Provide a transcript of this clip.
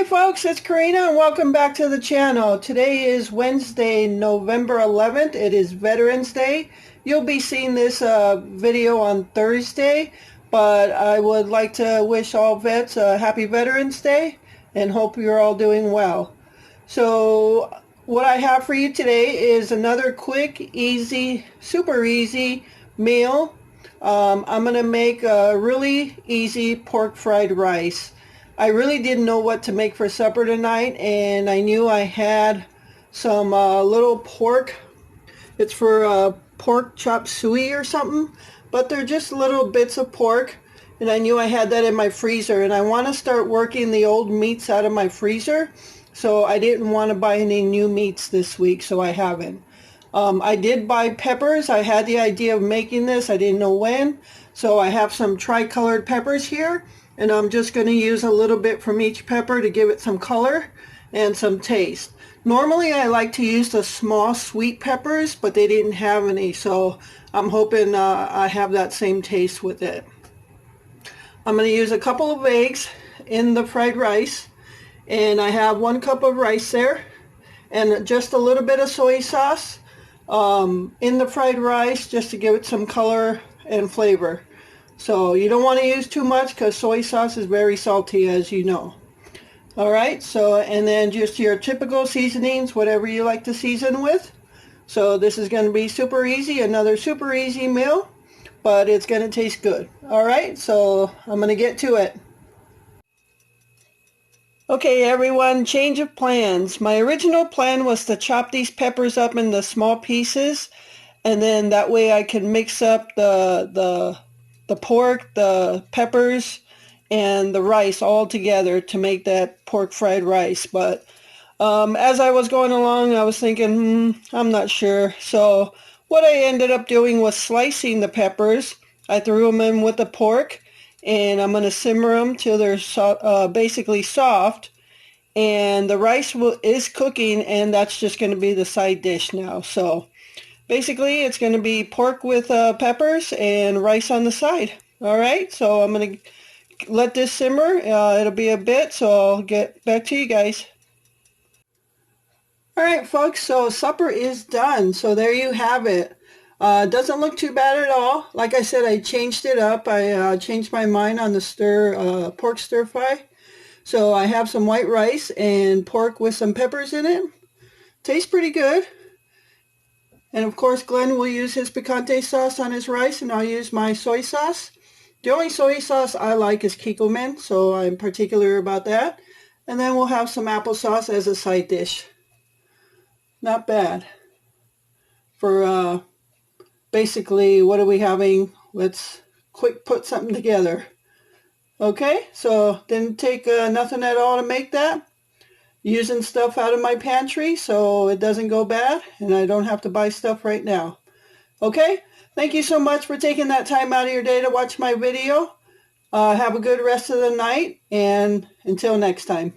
Hey folks, it's Karina and welcome back to the channel. Today is Wednesday, November 11th. It is Veterans Day. You'll be seeing this video on Thursday, but I would like to wish all vets a happy Veterans Day and hope you're all doing well. So what I have for you today is another quick, easy, super easy meal. I'm going to make a really easy pork fried rice. I really didn't know what to make for supper tonight, and I knew I had some little pork. It's for pork chop suey or something, but they're just little bits of pork, and I knew I had that in my freezer, and I want to start working the old meats out of my freezer, so I didn't want to buy any new meats this week, so I haven't. I did buy peppers. I had the idea of making this. I didn't know when, so I have some tricolored peppers here. And I'm just going to use a little bit from each pepper to give it some color and some taste. Normally I like to use the small sweet peppers, but they didn't have any, so I'm hoping I have that same taste with it. I'm going to use a couple of eggs in the fried rice, and I have 1 cup of rice there, and just a little bit of soy sauce in the fried rice just to give it some color and flavor. So you don't want to use too much because soy sauce is very salty, as you know. Alright, so and then just your typical seasonings, whatever you like to season with. So this is going to be super easy, another super easy meal, but it's going to taste good. Alright, so I'm going to get to it. Okay everyone, change of plans. My original plan was to chop these peppers up into small pieces, and then that way I can mix up the pork, the peppers, and the rice all together to make that pork fried rice. But as I was going along, I was thinking, I'm not sure. So what I ended up doing was slicing the peppers. I threw them in with the pork, and I'm going to simmer them till they're basically soft. And the rice is cooking, and that's just going to be the side dish now. So basically, it's going to be pork with peppers and rice on the side. All right, so I'm going to let this simmer. It'll be a bit, so I'll get back to you guys. All right, folks, so supper is done. So there you have it. Doesn't look too bad at all. Like I said, I changed it up. I changed my mind on the pork stir fry. So I have some white rice and pork with some peppers in it. Tastes pretty good. And of course, Glenn will use his picante sauce on his rice, and I'll use my soy sauce. The only soy sauce I like is Kikkoman, so I'm particular about that. And then we'll have some applesauce as a side dish. Not bad. For basically, what are we having? Let's quick put something together. Okay, so didn't take nothing at all to make that. Using stuff out of my pantry so it doesn't go bad and I don't have to buy stuff right now. Okay, thank you so much for taking that time out of your day to watch my video. Have a good rest of the night, and until next time.